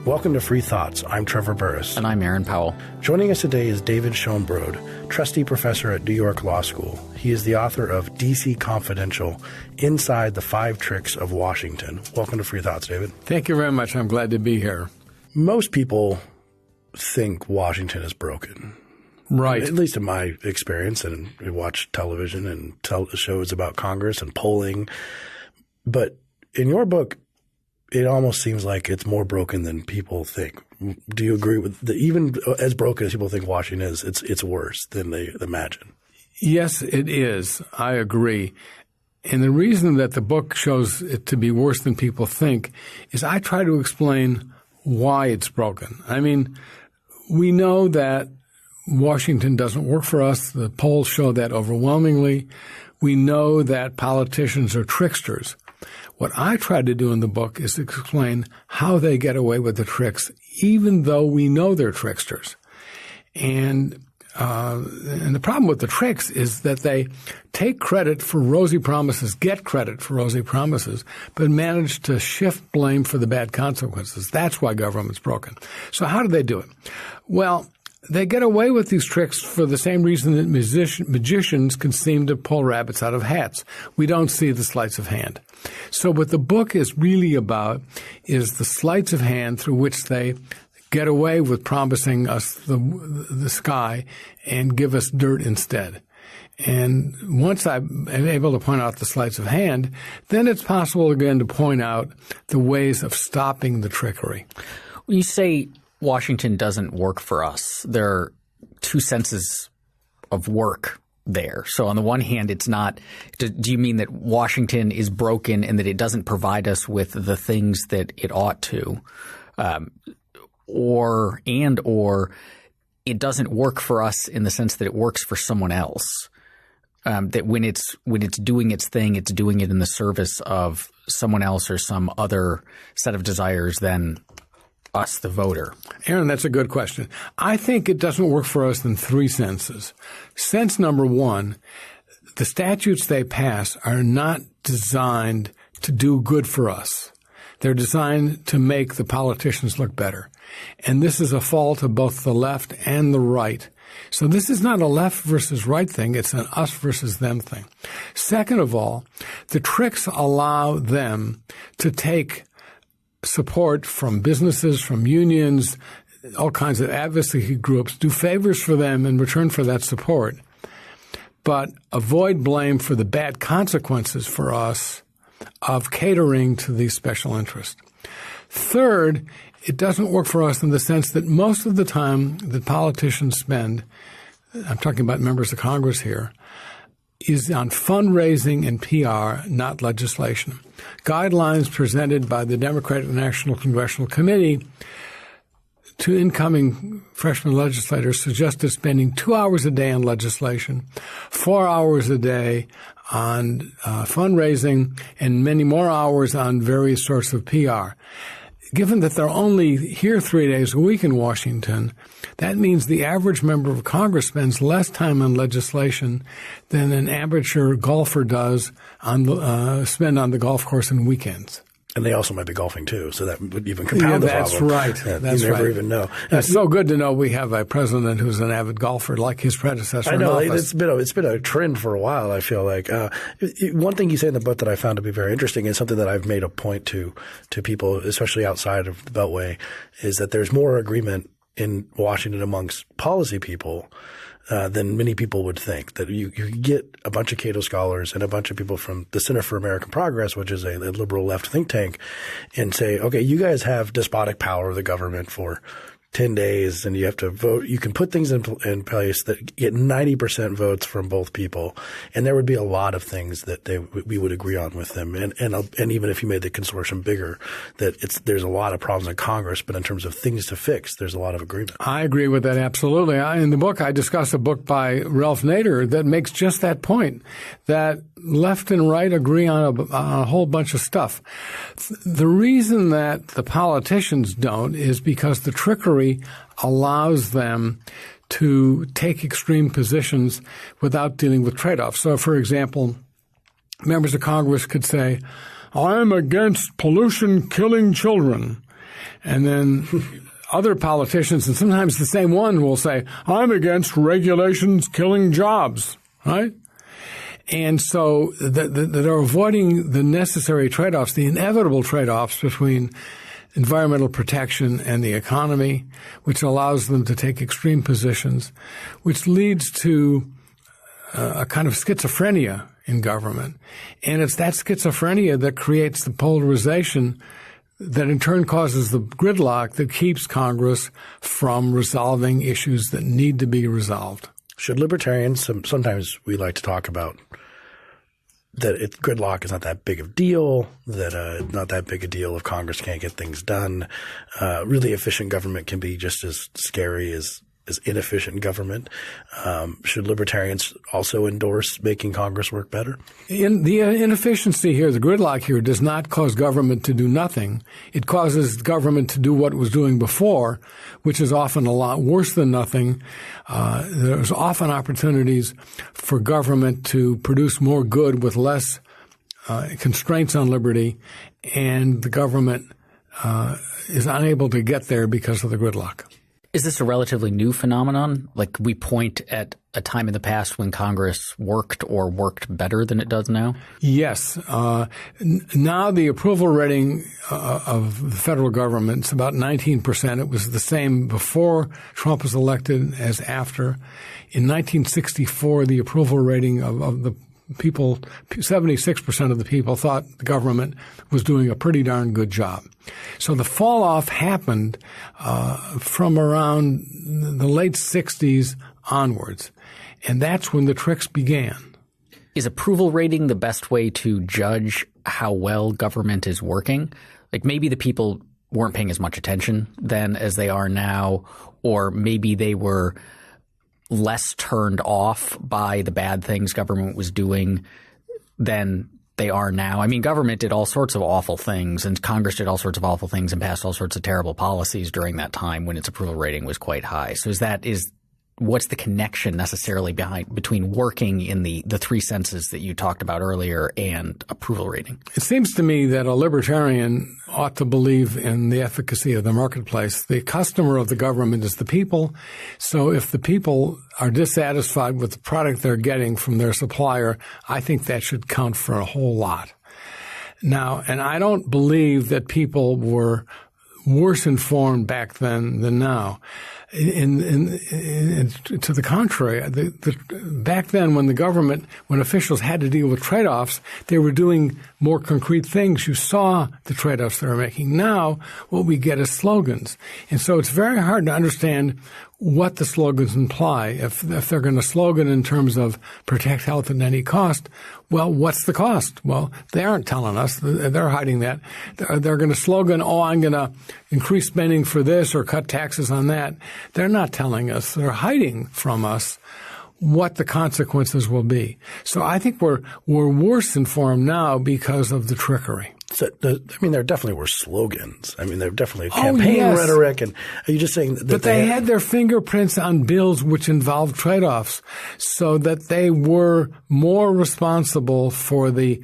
Welcome to Free Thoughts. I'm Trevor Burrus. And I'm Aaron Powell. Joining us today is David Schoenbrod, trustee professor at New York Law School. He is the author of DC Confidential, Inside the 5 Tricks of Washington. Welcome to Free Thoughts, David. Thank you very much. I'm glad to be here. Most people think Washington is broken. Right. At least in my experience, and we watch television and shows about Congress and polling. But in your book, it almost seems like it's more broken than people think. Do you agree with that? Even as broken as people think Washington is, it's worse than they imagine? Yes, it is. I agree. And the reason that the book shows it to be worse than people think is I try to explain why it's broken. I mean, we know that Washington doesn't work for us. The polls show that overwhelmingly. We know that politicians are tricksters. What I try to do in the book is explain how they get away with the tricks, even though we know they're tricksters. And the problem with the tricks is that they take credit for rosy promises, get credit for rosy promises, but manage to shift blame for the bad consequences. That's why government's broken. So how do they do it? Well, they get away with these tricks for the same reason that magicians can seem to pull rabbits out of hats. We don't see the sleights of hand. So what the book is really about is the sleights of hand through which they get away with promising us the sky and give us dirt instead. And once I'm able to point out the sleights of hand, then it's possible again to point out the ways of stopping the trickery. When you say Washington doesn't work for us, there are two senses of work there. So on the one hand, it's not – do you mean that Washington is broken and that it doesn't provide us with the things that it ought to, or it doesn't work for us in the sense that it works for someone else, that when it's doing its thing, it's doing it in the service of someone else or some other set of desires than us, the voter? Aaron, that's a good question. I think it doesn't work for us in 3 senses. Sense number 1, the statutes they pass are not designed to do good for us. They're designed to make the politicians look better. And this is a fault of both the left and the right. So this is not a left versus right thing. It's an us versus them thing. Second of all, the tricks allow them to take support from businesses, from unions, all kinds of advocacy groups, do favors for them in return for that support, but avoid blame for the bad consequences for us of catering to these special interests. Third, it doesn't work for us in the sense that most of the time that politicians spend, I'm talking about members of Congress here, is on fundraising and PR, not legislation. Guidelines presented by the Democratic National Congressional Committee to incoming freshman legislators suggested spending 2 hours a day on legislation, 4 hours a day on fundraising, and many more hours on various sorts of PR. Given that they're only here 3 days a week in Washington, that means the average member of Congress spends less time on legislation than an amateur golfer does spend on the golf course on weekends. And they also might be golfing too, so that would even compound the problem. Right. That's you never even know. It's so good to know we have a president who's an avid golfer like his predecessor. I know. in office. It's been a trend for a while, I feel like. One thing you say in the book that I found to be very interesting is something that I've made a point to people, especially outside of the Beltway, is that there's more agreement in Washington amongst policy people than many people would think. That you get a bunch of Cato scholars and a bunch of people from the Center for American Progress, which is a liberal left think tank, and say, okay, you guys have despotic power of the government for 10 days and you have to vote. You can put things in place that get 90% votes from both people. And there would be a lot of things that we would agree on with them. And even if you made the consortium bigger, that there's a lot of problems in Congress, but in terms of things to fix, there's a lot of agreement. I agree with that. Absolutely. In the book, I discuss a book by Ralph Nader that makes just that point, that left and right agree on a whole bunch of stuff. The reason that the politicians don't is because the trickery allows them to take extreme positions without dealing with trade-offs. So, for example, members of Congress could say, I'm against pollution killing children. And then other politicians, and sometimes the same one, will say, I'm against regulations killing jobs, right? And so they're avoiding the necessary trade-offs, the inevitable trade-offs between environmental protection and the economy, which allows them to take extreme positions, which leads to a kind of schizophrenia in government. And it's that schizophrenia that creates the polarization that in turn causes the gridlock that keeps Congress from resolving issues that need to be resolved. Should libertarians, sometimes we like to talk about that gridlock is not that big of a deal, that not that big a deal if Congress can't get things done. Really efficient government can be just as scary as inefficient government. Should libertarians also endorse making Congress work better? The inefficiency here, the gridlock here, does not cause government to do nothing. It causes government to do what it was doing before, which is often a lot worse than nothing. There's often opportunities for government to produce more good with less constraints on liberty, and the government is unable to get there because of the gridlock. Is this a relatively new phenomenon? Like we point at a time in the past when Congress worked or worked better than it does now? Yes. Now the approval rating of the federal government is about 19%. It was the same before Trump was elected as after. In 1964, the approval rating of the people, 76% of the people thought the government was doing a pretty darn good job. So the fall off happened from around the late 60s onwards, and that's when the tricks began. Is approval rating the best way to judge how well government is working? Like maybe the people weren't paying as much attention then as they are now, or maybe they were less turned off by the bad things government was doing than they are now. I mean, government did all sorts of awful things, and Congress did all sorts of awful things and passed all sorts of terrible policies during that time when its approval rating was quite high. So what's the connection necessarily between working in the three senses that you talked about earlier and approval rating? It seems to me that a libertarian ought to believe in the efficacy of the marketplace. The customer of the government is the people. So if the people are dissatisfied with the product they're getting from their supplier, I think that should count for a whole lot. Now, and I don't believe that people were worse informed back then than now. To the contrary, back then when officials had to deal with trade-offs, they were doing more concrete things. You saw the trade-offs they were making. Now, what we get is slogans. And so it's very hard to understand what the slogans imply. If they're going to slogan in terms of protect health at any cost, well, what's the cost? Well, they aren't telling us. They're hiding that. They're going to slogan, I'm going to increase spending for this or cut taxes on that. They're not telling us. They're hiding from us what the consequences will be. So I think we're worse informed now because of the trickery. So, there definitely were slogans. There definitely campaign rhetoric. And are you just saying that they had their fingerprints on bills which involved trade-offs so that they were more responsible for the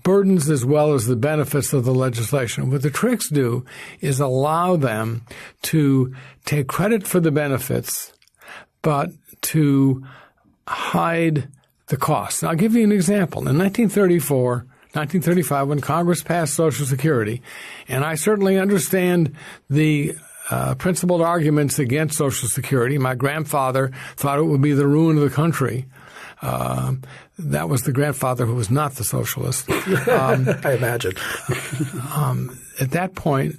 burdens as well as the benefits of the legislation. What the tricks do is allow them to take credit for the benefits, but to hide the costs. I'll give you an example. In 1935, when Congress passed Social Security, and I certainly understand the principled arguments against Social Security. My grandfather thought it would be the ruin of the country. That was the grandfather who was not the socialist. I imagine. At that point,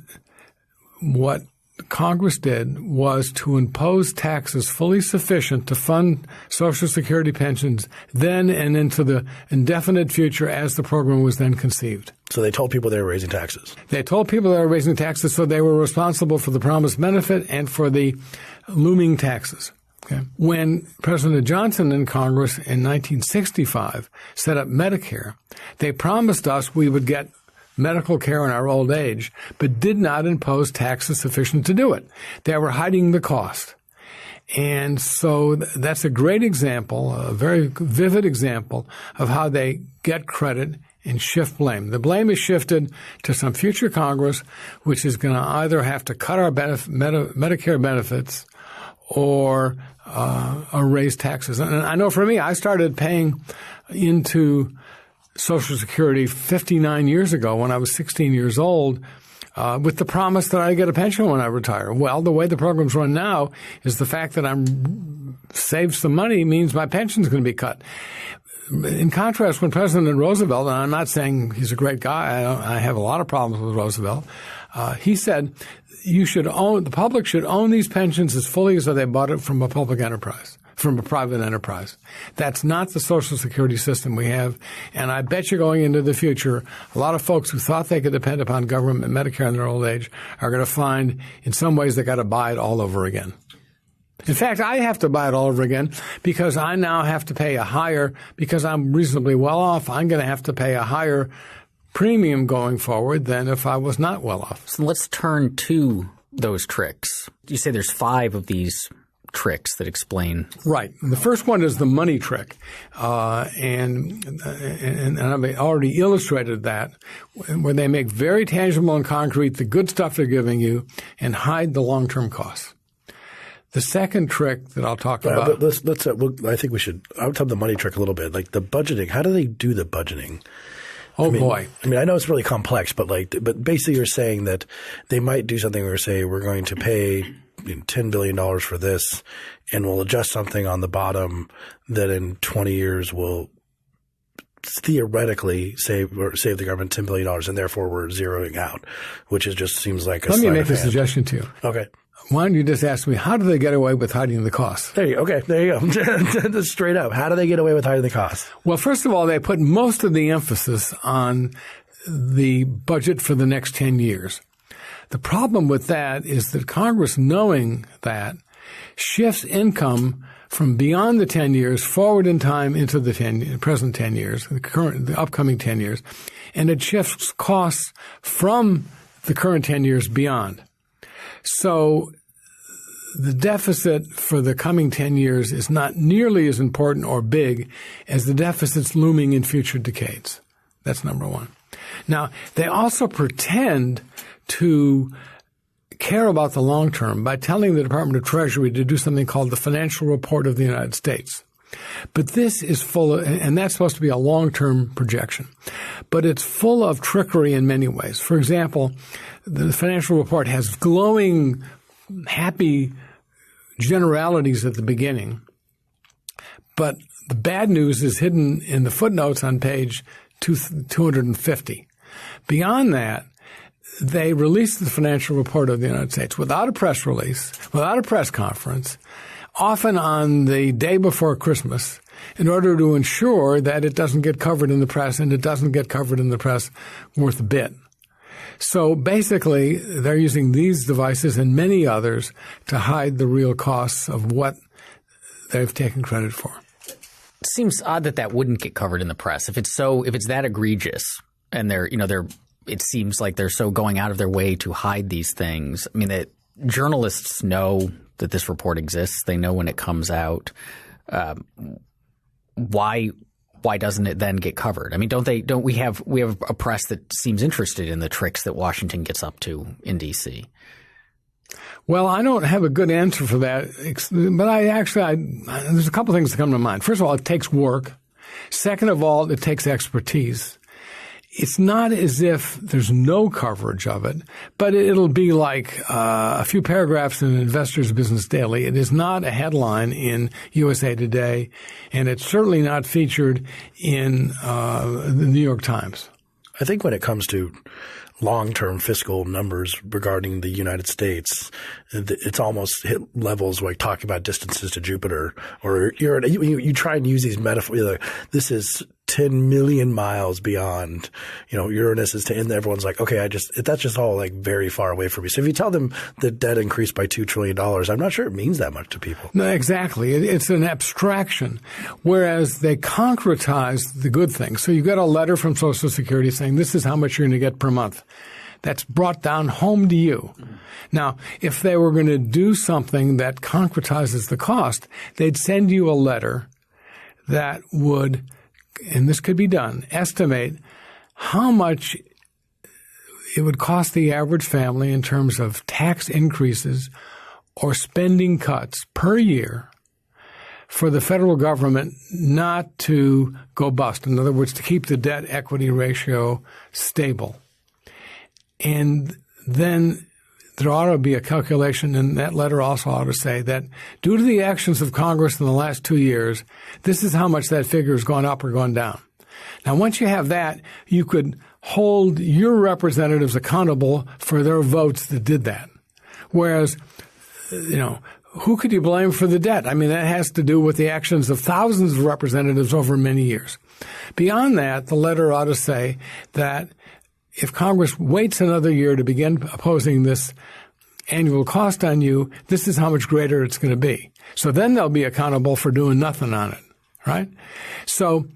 what Congress did was to impose taxes fully sufficient to fund Social Security pensions then and into the indefinite future as the program was then conceived. So they told people they were raising taxes. They told people they were raising taxes, so they were responsible for the promised benefit and for the looming taxes. Okay. When President Johnson and Congress in 1965 set up Medicare, they promised us we would get medical care in our old age, but did not impose taxes sufficient to do it. They were hiding the cost. And so that's a great example, a very vivid example of how they get credit and shift blame. The blame is shifted to some future Congress, which is going to either have to cut our Medicare benefits or raise taxes. And I know for me, I started paying into Social Security 59 years ago when I was 16 years old, with the promise that I get a pension when I retire. Well, the way the program's run now is the fact that I'm saved some money means my pension's going to be cut. In contrast, when President Roosevelt, and I'm not saying he's a great guy, I have a lot of problems with Roosevelt, he said the public should own these pensions as fully as though they bought it from a public enterprise, from a private enterprise. That's not the Social Security system we have. And I bet you going into the future, a lot of folks who thought they could depend upon government Medicare in their old age are going to find in some ways they got to buy it all over again. In fact, I have to buy it all over again because I now have to pay because I'm reasonably well off, I'm going to have to pay a higher premium going forward than if I was not well off. So let's turn to those tricks. You say there's 5 of these tricks that explain. Right. And the first one is the money trick. And I've already illustrated that, where they make very tangible and concrete the good stuff they're giving you and hide the long-term costs. The second trick that I'll talk about. I think we should. I would tell the money trick a little bit, like the budgeting. How do they do the budgeting? Boy. I know it's really complex, but basically you're saying that they might do something where say we're going to pay $10 billion for this, and we'll adjust something on the bottom that in 20 years will theoretically save the government $10 billion, and therefore we're zeroing out, which just seems like a Let me make a suggestion to you. Okay. Why don't you just ask me, how do they get away with hiding the costs? There you go. Straight up. How do they get away with hiding the costs? Well, first of all, they put most of the emphasis on the budget for the next 10 years. The problem with that is that Congress, knowing that, shifts income from beyond the 10 years forward in time into the present 10 years, the upcoming 10 years, and it shifts costs from the current 10 years beyond. So the deficit for the coming 10 years is not nearly as important or big as the deficits looming in future decades. That's number one. Now, they also pretend to care about the long term by telling the Department of Treasury to do something called the Financial Report of the United States. But this is and that's supposed to be a long-term projection. But it's full of trickery in many ways. For example, the financial report has glowing, happy generalities at the beginning. But the bad news is hidden in the footnotes on page 250. Beyond that, they released the financial report of the United States without a press release, without a press conference, often on the day before Christmas, in order to ensure that it doesn't get covered in the press, and it doesn't get covered in the press worth a bit. So basically, they're using these devices and many others to hide the real costs of what they've taken credit for. It seems odd that wouldn't get covered in the press. If it's that egregious, and it seems like they're so going out of their way to hide these things. I mean, that journalists know that this report exists. They know when it comes out. Why doesn't it then get covered? I mean, we have a press that seems interested in the tricks that Washington gets up to in D.C.? Well, I don't have a good answer for that, but there's a couple things that come to mind. First of all, it takes work. Second of all, it takes expertise. It's not as if there's no coverage of it, but it'll be like a few paragraphs in Investor's Business Daily. It is not a headline in USA Today, and it's certainly not featured in the New York Times. I think when it comes to long-term fiscal numbers regarding the United States, it's almost hit levels like talking about distances to Jupiter, or you try and use these metaphors. Like, this is 10 million miles beyond, Uranus is 10, and everyone's like, okay, that's just all like very far away from me. So if you tell them the debt increased by $2 trillion, I'm not sure it means that much to people. No, exactly. It's an abstraction, whereas they concretize the good things. So you get a letter from Social Security saying this is how much you're going to get per month. That's brought down home to you. Now, if they were going to do something that concretizes the cost, they'd send you a letter that would, and this could be done, estimate how much it would cost the average family in terms of tax increases or spending cuts per year for the federal government not to go bust. In other words, to keep the debt equity ratio stable. And then there ought to be a calculation, and that letter also ought to say that due to the actions of Congress in the last 2 years, this is how much that figure has gone up or gone down. Now, once you have that, you could hold your representatives accountable for their votes that did that. Whereas, who could you blame for the debt? I mean, that has to do with the actions of thousands of representatives over many years. Beyond that, the letter ought to say that if Congress waits another year to begin imposing this annual cost on you, this is how much greater it's going to be. So then they'll be accountable for doing nothing on it, right? So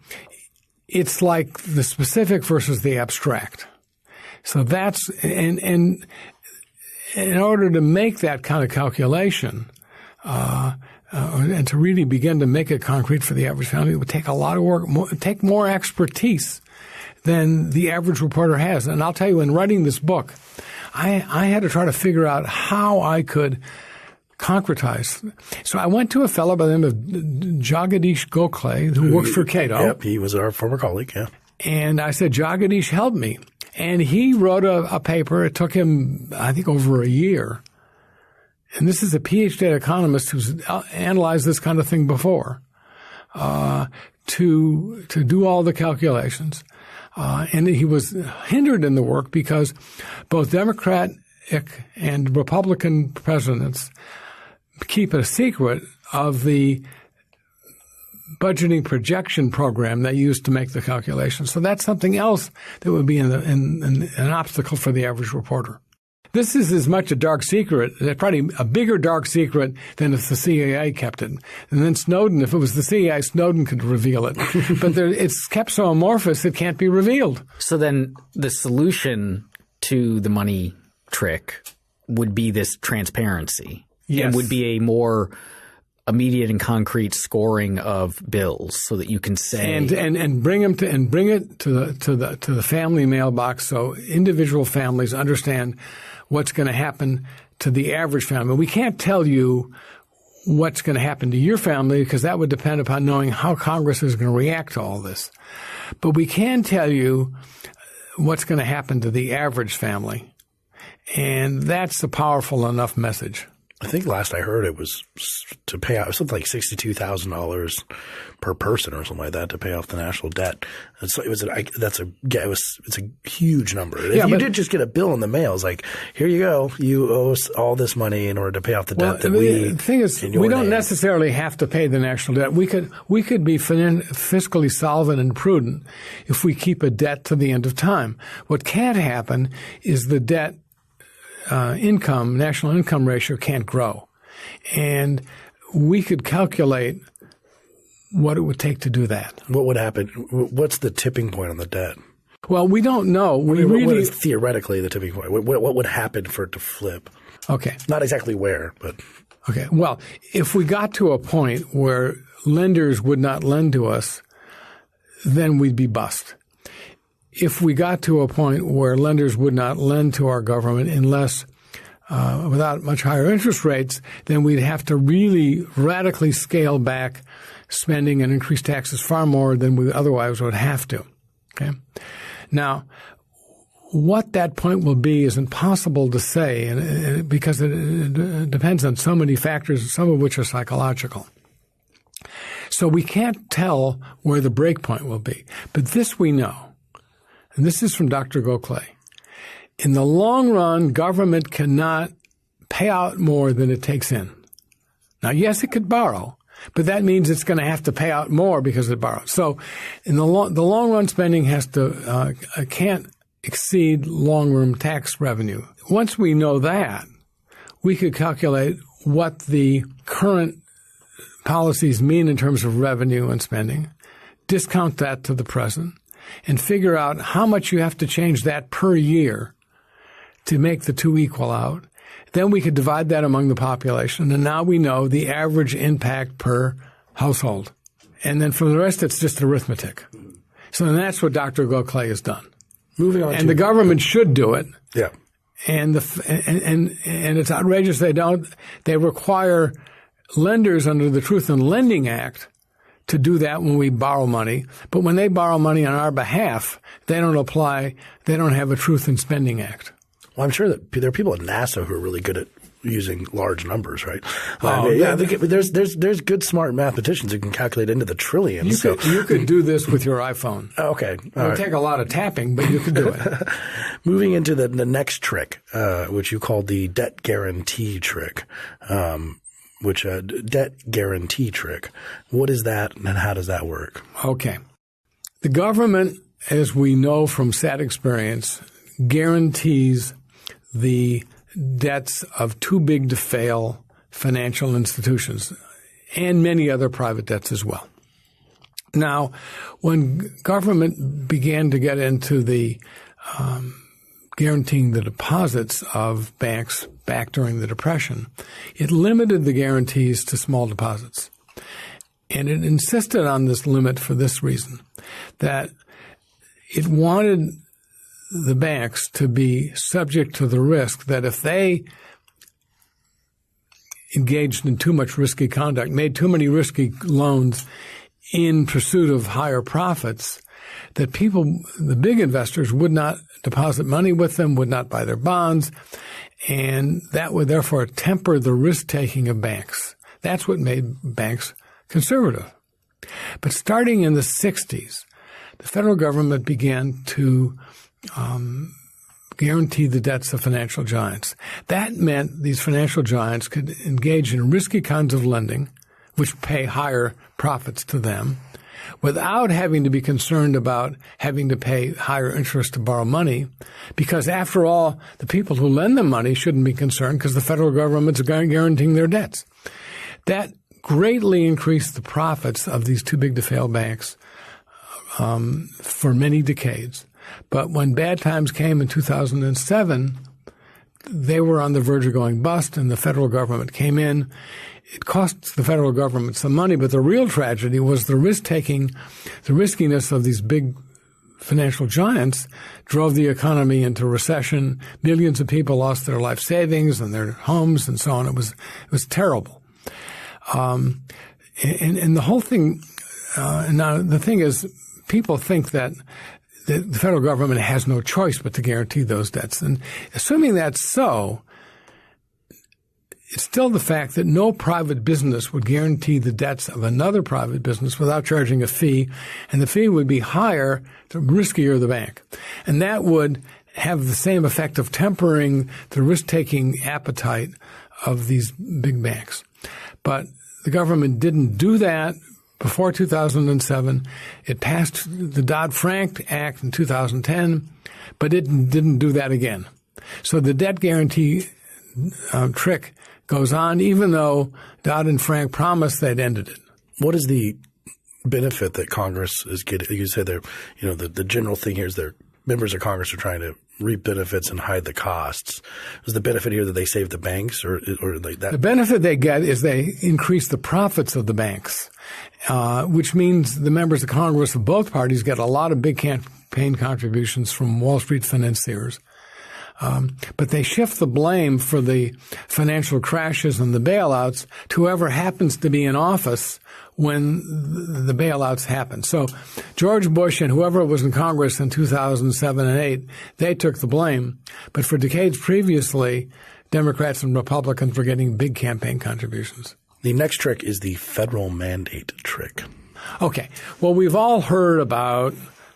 it's like the specific versus the abstract. So that's, and in order to make that kind of calculation, and to really begin to make it concrete for the average family, it would take a lot of work, take more expertise than the average reporter has. And I'll tell you, in writing this book, I had to try to figure out how I could concretize. So I went to a fellow by the name of Jagadish Gokhale, who works for Cato. Yep, he was our former colleague, yeah. And I said, Jagadish, help me. And he wrote a paper. It took him, I think, over a year. And this is a PhD economist who's analyzed this kind of thing before, to do all the calculations. And he was hindered in the work because both Democratic and Republican presidents keep a secret of the budgeting projection program they used to make the calculations. So that's something else that would be an obstacle for the average reporter. This is as much a dark secret, probably a bigger dark secret than if the CIA kept it. And then Snowden, if it was the CIA, Snowden could reveal it. But it's kept so amorphous it can't be revealed. So then the solution to the money trick would be this transparency. Yes. And would be a more immediate and concrete scoring of bills so that you can say and bring it to the family mailbox so individual families understand what's going to happen to the average family. We can't tell you what's going to happen to your family because that would depend upon knowing how Congress is going to react to all this. But we can tell you what's going to happen to the average family. And that's a powerful enough message. I think last I heard it was to pay out something like $62,000 per person or something like that to pay off the national debt. And so it's a huge number. If you did just get a bill in the mail, it's like, here you go, you owe us all this money in order to pay off the debt that we. The thing is, we don't necessarily have to pay the national debt. We could be fiscally solvent and prudent if we keep a debt to the end of time. What can't happen is the debt. National income ratio can't grow. And we could calculate what it would take to do that. What would happen? What's the tipping point on the debt? Well, we don't know. What is theoretically the tipping point? What would happen for it to flip? Okay. Not exactly where, but. Okay. Well, if we got to a point where lenders would not lend to us, then we'd be bust. If we got to a point where lenders would not lend to our government unless without much higher interest rates, then we'd have to really radically scale back spending and increase taxes far more than we otherwise would have to. Okay. Now, what that point will be is impossible to say because it depends on so many factors, some of which are psychological. So we can't tell where the break point will be. But this we know. And this is from Dr. Gokhale. In the long run, government cannot pay out more than it takes in. Now, yes, it could borrow, but that means it's going to have to pay out more because it borrows. So in the long run spending can't exceed long run tax revenue. Once we know that, we could calculate what the current policies mean in terms of revenue and spending, discount that to the present, and figure out how much you have to change that per year to make the two equal out. Then we could divide that among the population, and now we know the average impact per household. And then for the rest, it's just arithmetic. So then that's what Dr. Goclay has done. Moving on, and the government should do it. Yeah. And it's outrageous they don't. They require lenders under the Truth in Lending Act to do that when we borrow money. But when they borrow money on our behalf, they don't apply. They don't have a Truth in Spending Act. Well, I'm sure that there are people at NASA who are really good at using large numbers, right? There's good, smart mathematicians who can calculate into the trillions. You could do this with your iPhone. Okay. It would take a lot of tapping, but you could do it. Moving into the next trick, which you called the debt guarantee trick, debt guarantee trick. What is that and how does that work? Okay. The government, as we know from sad experience, guarantees the debts of too big to fail financial institutions and many other private debts as well. Now, when government began to get into the guaranteeing the deposits of banks back during the Depression, it limited the guarantees to small deposits. And it insisted on this limit for this reason, that it wanted the banks to be subject to the risk that if they engaged in too much risky conduct, made too many risky loans in pursuit of higher profits, that people, the big investors, would not deposit money with them, would not buy their bonds, and that would therefore temper the risk-taking of banks. That's what made banks conservative. But starting in the 60s, the federal government began to guarantee the debts of financial giants. That meant these financial giants could engage in risky kinds of lending, which pay higher profits to them, without having to be concerned about having to pay higher interest to borrow money, because after all, the people who lend them money shouldn't be concerned because the federal government's guaranteeing their debts. That greatly increased the profits of these too big to fail banks for many decades. But when bad times came in 2007, they were on the verge of going bust, and the federal government came in. It cost the federal government some money, but the real tragedy was the risk-taking, the riskiness of these big financial giants drove the economy into recession. Millions of people lost their life savings and their homes and so on. It was terrible. And the whole thing, now the thing is, people think that the federal government has no choice but to guarantee those debts. And assuming that's so, it's still the fact that no private business would guarantee the debts of another private business without charging a fee, and the fee would be higher the riskier the bank. And that would have the same effect of tempering the risk-taking appetite of these big banks. But the government didn't do that before 2007. It passed the Dodd-Frank Act in 2010, but it didn't do that again. So the debt guarantee trick goes on, even though Dodd and Frank promised they'd ended it. What is the benefit that Congress is getting? You said the general thing here is their members of Congress are trying to reap benefits and hide the costs. Is the benefit here that they save the banks or like that? The benefit they get is they increase the profits of the banks, which means the members of Congress of both parties get a lot of big campaign contributions from Wall Street financiers. But they shift the blame for the financial crashes and the bailouts to whoever happens to be in office when the bailouts happen. So George Bush and whoever was in Congress in 2007 and 8, they took the blame. But for decades previously, Democrats and Republicans were getting big campaign contributions. The next trick is the federal mandate trick. Okay. Well, we've all heard about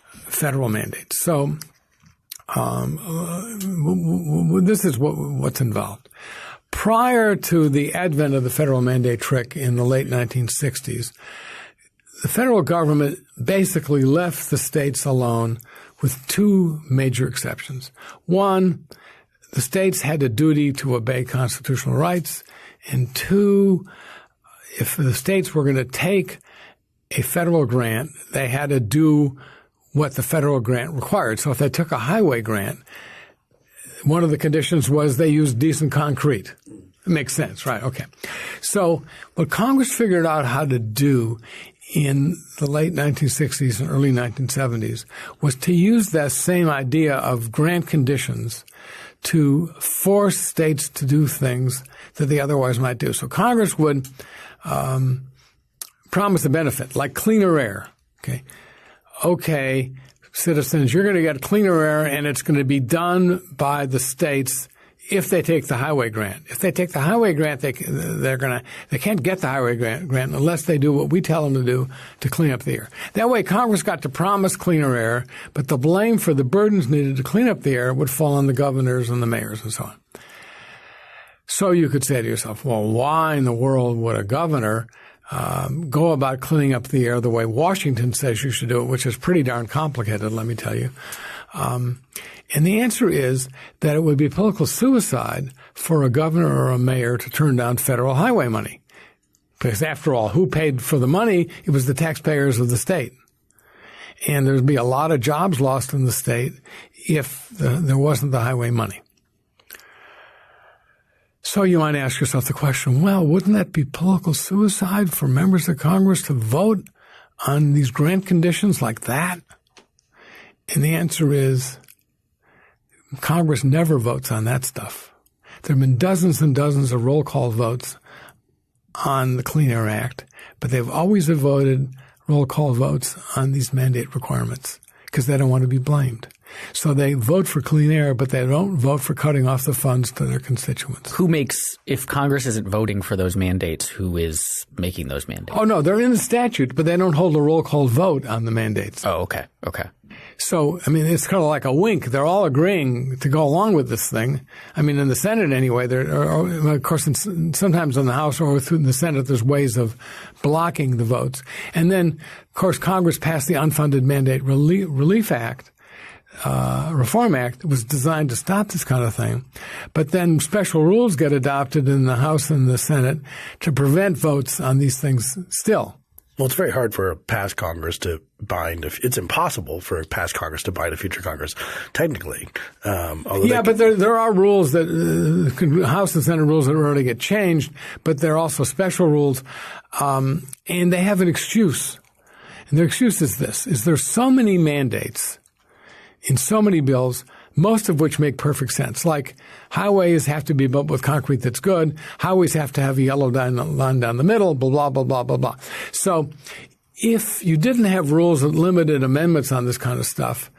federal mandates. So this is what's involved. Prior to the advent of the federal mandate trick in the late 1960s, the federal government basically left the states alone with two major exceptions. One, the states had a duty to obey constitutional rights, and two, if the states were going to take a federal grant, they had to do what the federal grant required. So if they took a highway grant, one of the conditions was they used decent concrete. It makes sense, right? Okay. So what Congress figured out how to do in the late 1960s and early 1970s was to use that same idea of grant conditions to force states to do things that they otherwise might do. So Congress would promise a benefit, like cleaner air. Okay, citizens, you're going to get cleaner air, and it's going to be done by the states if they take the highway grant. If they take the highway grant, they can't get the highway grant unless they do what we tell them to do to clean up the air. That way, Congress got to promise cleaner air, but the blame for the burdens needed to clean up the air would fall on the governors and the mayors and so on. So you could say to yourself, well, why in the world would a governor go about cleaning up the air the way Washington says you should do it, which is pretty darn complicated, let me tell you. And the answer is that it would be political suicide for a governor or a mayor to turn down federal highway money. Because after all, who paid for the money? It was the taxpayers of the state. And there'd be a lot of jobs lost in the state if there wasn't the highway money. So you might ask yourself the question, well, wouldn't that be political suicide for members of Congress to vote on these grant conditions like that? And the answer is Congress never votes on that stuff. There have been dozens and dozens of roll call votes on the Clean Air Act, but they've always avoided roll call votes on these mandate requirements because they don't want to be blamed. So they vote for clean air, but they don't vote for cutting off the funds to their constituents. If Congress isn't voting for those mandates, who is making those mandates? Oh, no, they're in the statute, but they don't hold a roll call vote on the mandates. Oh, okay. Okay. So, I mean, it's kind of like a wink. They're all agreeing to go along with this thing. I mean, in the Senate anyway, of course, sometimes in the House or in the Senate, there's ways of blocking the votes. And then, of course, Congress passed the Unfunded Mandate Relief Act. Reform Act was designed to stop this kind of thing. But then special rules get adopted in the House and the Senate to prevent votes on these things still. Well, it's very hard for a past Congress to bind. It's impossible for a past Congress to bind a future Congress, technically. But there are rules that House and Senate rules that already get changed, but there are also special rules, and they have an excuse. And their excuse is this: there's so many mandates in so many bills, most of which make perfect sense. Like highways have to be built with concrete that's good. Highways have to have a yellow line down the middle, blah, blah, blah, blah, blah, blah. So if you didn't have rules that limited amendments on this kind of stuff,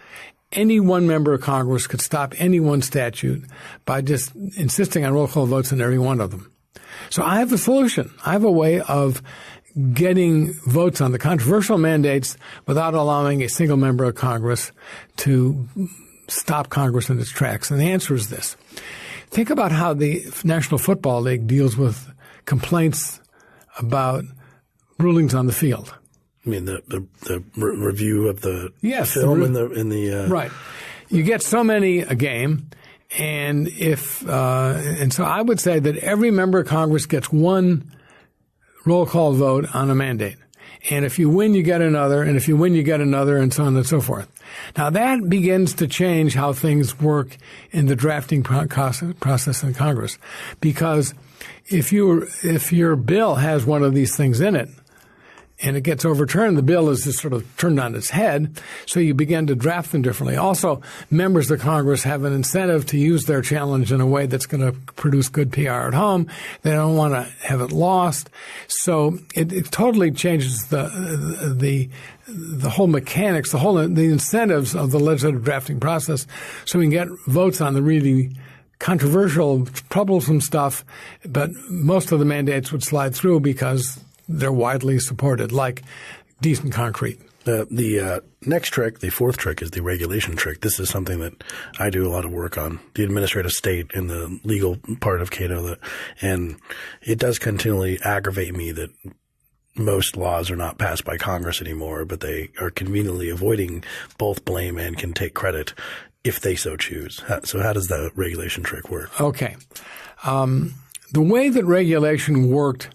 any one member of Congress could stop any one statute by just insisting on roll call votes in every one of them. So I have a solution. I have a way of getting votes on the controversial mandates without allowing a single member of Congress to stop Congress in its tracks. And the answer is this. Think about how the National Football League deals with complaints about rulings on the field. I mean, the review of the film in the right. You get so many a game, and so I would say that every member of Congress gets one roll call vote on a mandate. And if you win, you get another. And if you win, you get another, and so on and so forth. Now, that begins to change how things work in the drafting process in Congress. Because if your bill has one of these things in it, and it gets overturned, the bill is just sort of turned on its head, so you begin to draft them differently. Also, members of Congress have an incentive to use their challenge in a way that's going to produce good PR at home. They don't want to have it lost. So it totally changes the whole mechanics, the incentives of the legislative drafting process, so we can get votes on the really controversial, troublesome stuff, but most of the mandates would slide through because they're widely supported, like decent concrete. The next trick, the fourth trick, is the regulation trick. This is something that I do a lot of work on, the administrative state and the legal part of Cato. And it does continually aggravate me that most laws are not passed by Congress anymore, but they are conveniently avoiding both blame and can take credit if they so choose. So how does the regulation trick work? Okay. The way that regulation worked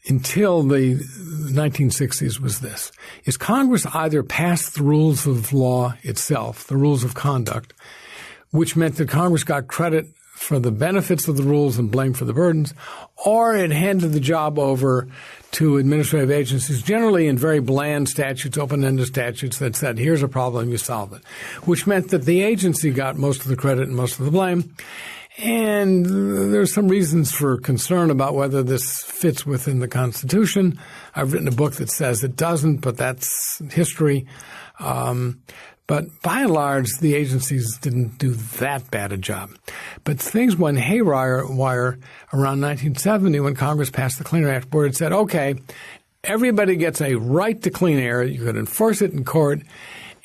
until the 1960s was this, is Congress either passed the rules of law itself, the rules of conduct, which meant that Congress got credit for the benefits of the rules and blame for the burdens, or it handed the job over to administrative agencies, generally in very bland statutes, open-ended statutes that said, here's a problem, you solve it, which meant that the agency got most of the credit and most of the blame. And there's some reasons for concern about whether this fits within the Constitution. I've written a book that says it doesn't, but that's history. But by and large, the agencies didn't do that bad a job. But things went haywire around 1970 when Congress passed the Clean Air Act, where it said, okay, everybody gets a right to clean air. You could enforce it in court.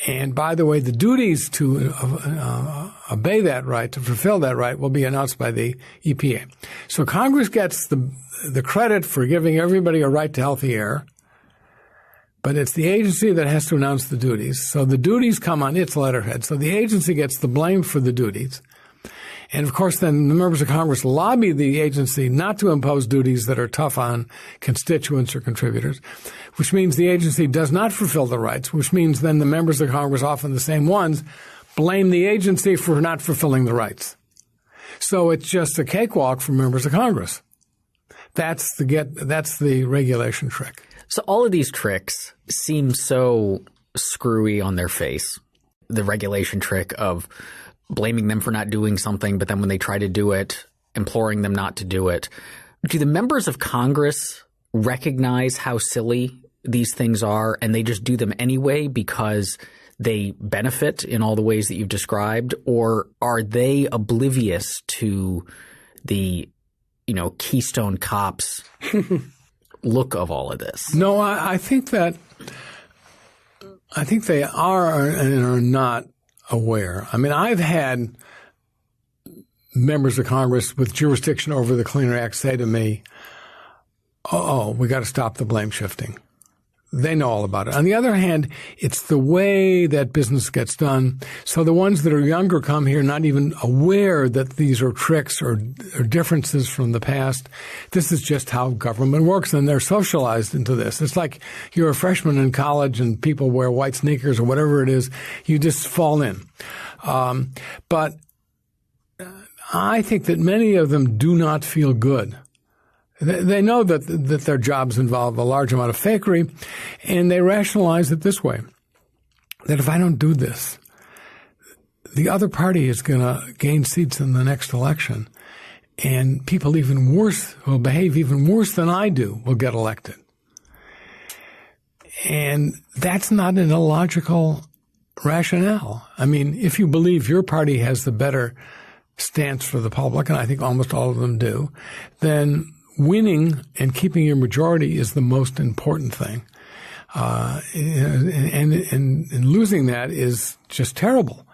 And by the way, the duties to obey that right, to fulfill that right, will be announced by the EPA. So Congress gets the credit for giving everybody a right to healthy air. But it's the agency that has to announce the duties. So the duties come on its letterhead. So the agency gets the blame for the duties. And, of course, then the members of Congress lobby the agency not to impose duties that are tough on constituents or contributors, which means the agency does not fulfill the rights, which means then the members of Congress, often the same ones, blame the agency for not fulfilling the rights. So it's just a cakewalk for members of Congress. That's the regulation trick. So all of these tricks seem so screwy on their face. The regulation trick of blaming them for not doing something, but then when they try to do it, imploring them not to do it. Do the members of Congress recognize how silly these things are and they just do them anyway because they benefit in all the ways that you've described? Or are they oblivious to the, Keystone Cops look of all of this? No, I think they are and are not aware. I mean, I've had members of Congress with jurisdiction over the Clean Air Act say to me, we got to stop the blame shifting. They know all about it. On the other hand, it's the way that business gets done. So the ones that are younger come here not even aware that these are tricks or differences from the past. This is just how government works, and they're socialized into this. It's like you're a freshman in college and people wear white sneakers or whatever it is. You just fall in. But I think that many of them do not feel good. They know that their jobs involve a large amount of fakery, and they rationalize it this way, that if I don't do this, the other party is going to gain seats in the next election, and people even worse, who will behave even worse than I do, will get elected. And that's not an illogical rationale. I mean, if you believe your party has the better stance for the public, and I think almost all of them do, then winning and keeping your majority is the most important thing. And losing that is just terrible.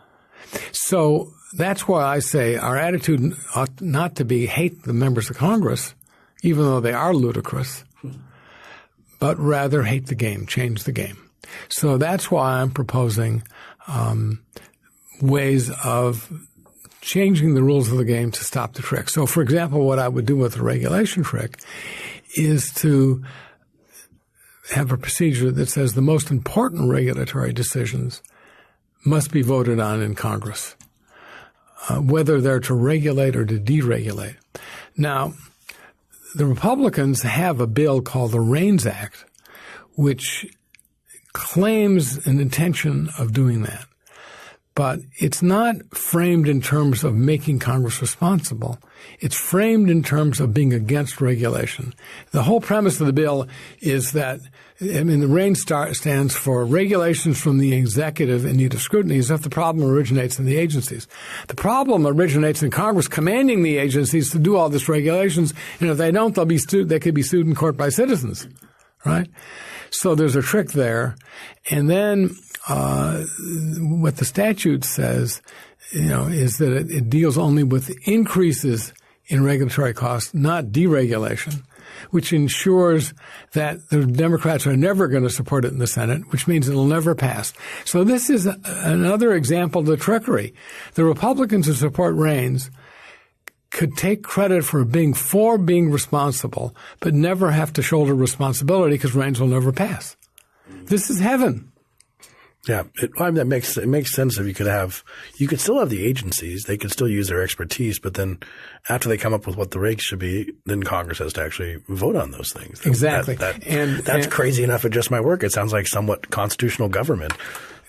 So that's why I say our attitude ought not to be hate the members of Congress, even though they are ludicrous, but rather hate the game, change the game. So that's why I'm proposing ways of changing the rules of the game to stop the trick. So, for example, what I would do with the regulation trick is to have a procedure that says the most important regulatory decisions must be voted on in Congress, whether they're to regulate or to deregulate. Now, the Republicans have a bill called the REINS Act, which claims an intention of doing that. But it's not framed in terms of making Congress responsible. It's framed in terms of being against regulation. The whole premise of the bill is that, the REINS stands for regulations from the executive in need of scrutiny, as if the problem originates in the agencies. The problem originates in Congress commanding the agencies to do all these regulations, and if they don't, they could be sued in court by citizens, right? So there's a trick there. And then what the statute says, is that it deals only with increases in regulatory costs, not deregulation, which ensures that the Democrats are never going to support it in the Senate, which means it'll never pass. So this is another example of the trickery. The Republicans who support REINS could take credit for being responsible, but never have to shoulder responsibility because REINS will never pass. This is heaven. Yeah, that makes sense. If you could still have the agencies, they could still use their expertise, but then after they come up with what the regs should be, then Congress has to actually vote on those things. Exactly. That's crazy enough. It just might work. It sounds like somewhat constitutional government.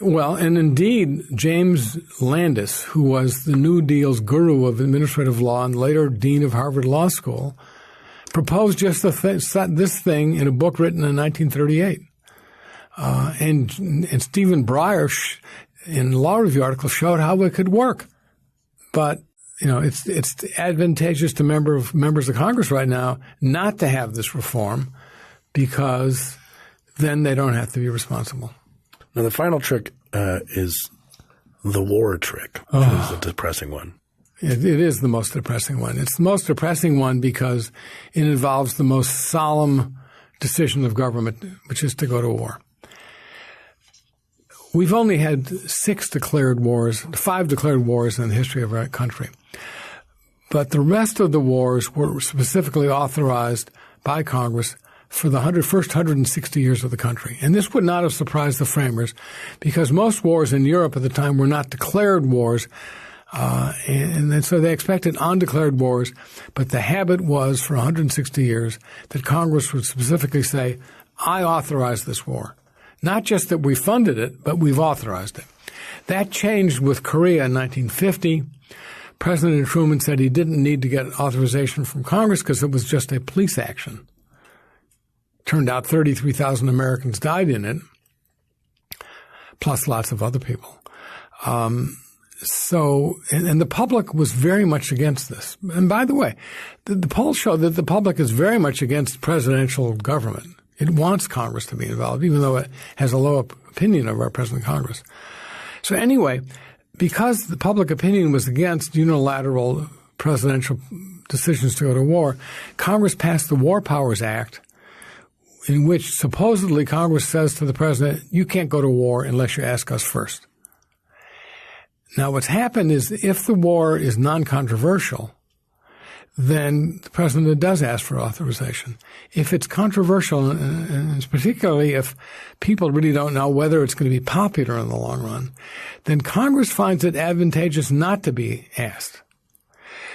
Well, and indeed, James Landis, who was the New Deal's guru of administrative law and later dean of Harvard Law School, proposed just this thing in a book written in 1938. And Stephen Breyer, in a law review article, showed how it could work. But, it's advantageous to members of Congress right now not to have this reform because then they don't have to be responsible. Now, the final trick is the war trick, which is a depressing one. It is the most depressing one. It's the most depressing one because it involves the most solemn decision of government, which is to go to war. We've only had 5 declared wars in the history of our country. But the rest of the wars were specifically authorized by Congress for the first 160 years of the country. And this would not have surprised the framers because most wars in Europe at the time were not declared wars. And so they expected undeclared wars. But the habit was for 160 years that Congress would specifically say, I authorize this war. Not just that we funded it, but we've authorized it. That changed with Korea in 1950. President Truman said he didn't need to get authorization from Congress because it was just a police action. Turned out 33,000 Americans died in it, plus lots of other people. And the public was very much against this. And by the way, the polls show that the public is very much against presidential government. It wants Congress to be involved, even though it has a low opinion of our president Congress. So anyway, because the public opinion was against unilateral presidential decisions to go to war, Congress passed the War Powers Act, in which supposedly Congress says to the president, you can't go to war unless you ask us first. Now, what's happened is if the war is non-controversial, then the president does ask for authorization. If it's controversial, and particularly if people really don't know whether it's going to be popular in the long run, then Congress finds it advantageous not to be asked.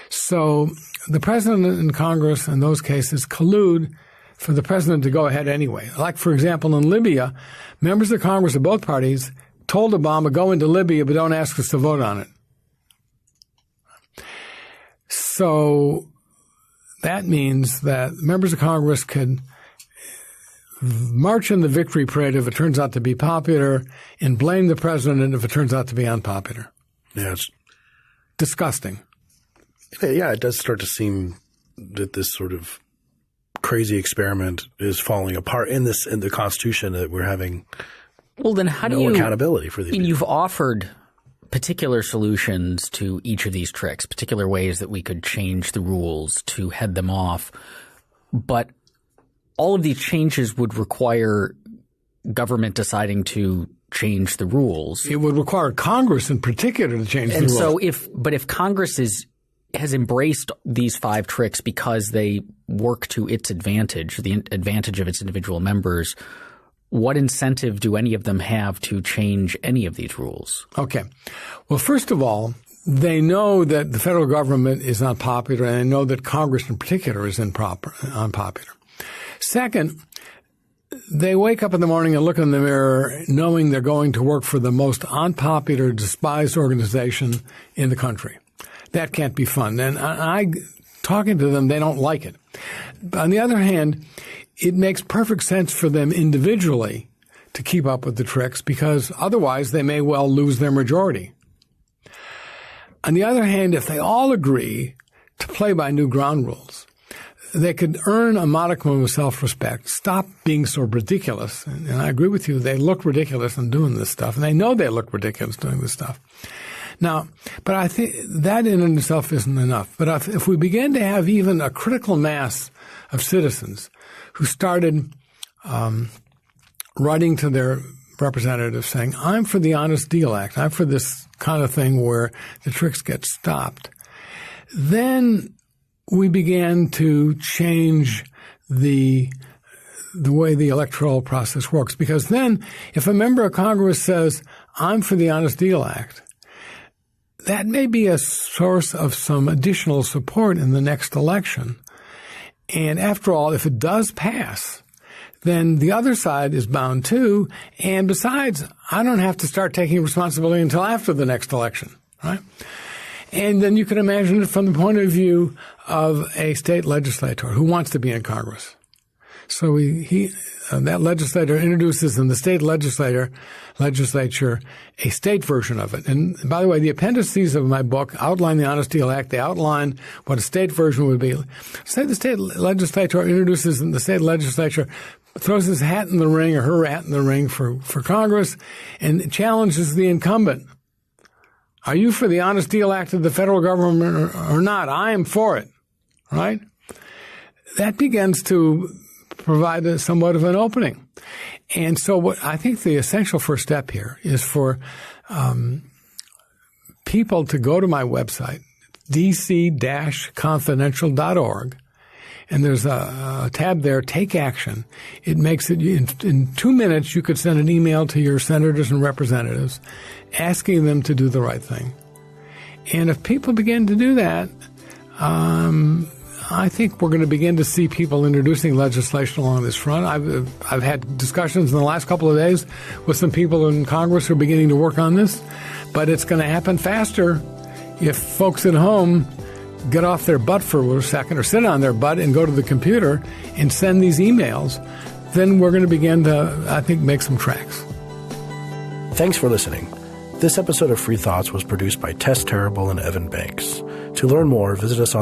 So the president and Congress in those cases collude for the president to go ahead anyway. Like, for example, in Libya, members of Congress of both parties told Obama, go into Libya, but don't ask us to vote on it. So that means that members of Congress could march in the victory parade if it turns out to be popular and blame the president if it turns out to be unpopular. Yeah, it's disgusting. Yeah, it does start to seem that this sort of crazy experiment is falling apart in the Constitution, that we're having then how do you accountability for these people. You've offered particular solutions to each of these tricks, particular ways that we could change the rules to head them off. But all of these changes would require government deciding to change the rules. It would require Congress in particular to change the rules. And so if Congress has embraced these 5 tricks because they work to its advantage, the advantage of its individual members, what incentive do any of them have to change any of these rules? Okay. Well, first of all, they know that the federal government is unpopular, and they know that Congress in particular is unpopular. Second, they wake up in the morning and look in the mirror knowing they're going to work for the most unpopular, despised organization in the country. That can't be fun. And talking to them, they don't like it. On the other hand, it makes perfect sense for them individually to keep up with the tricks because otherwise they may well lose their majority. On the other hand, if they all agree to play by new ground rules, they could earn a modicum of self-respect, stop being so ridiculous. And I agree with you, they look ridiculous in doing this stuff, and they know they look ridiculous doing this stuff. Now, but I think that in itself isn't enough. But if we begin to have even a critical mass of citizens who started writing to their representatives saying, I'm for the Honest Deal Act, I'm for this kind of thing where the tricks get stopped, then we began to change the the way the electoral process works. Because then if a member of Congress says, I'm for the Honest Deal Act, that may be a source of some additional support in the next election. And after all, if it does pass, then the other side is bound too. And besides, I don't have to start taking responsibility until after the next election, right? And then you can imagine it from the point of view of a state legislator who wants to be in Congress. So that legislator introduces in the state legislature a state version of it. And by the way, the appendices of my book outline the Honest Deal Act. They outline what a state version would be. Say the state legislator introduces in the state legislature, throws his hat in the ring or her hat in the ring for Congress and challenges the incumbent. Are you for the Honest Deal Act of the federal government or not? I am for it, right? That begins to provide somewhat of an opening. And so what I think the essential first step here is for people to go to my website, dc-confidential.org, and there's a tab there, Take Action. It makes it in 2 minutes you could send an email to your senators and representatives asking them to do the right thing. And if people begin to do that, I think we're going to begin to see people introducing legislation along this front. I've had discussions in the last couple of days with some people in Congress who are beginning to work on this, but it's going to happen faster if folks at home get off their butt for a second or sit on their butt and go to the computer and send these emails. Then we're going to begin to, I think, make some tracks. Thanks for listening. This episode of Free Thoughts was produced by Tess Terrible and Evan Banks. To learn more, visit us on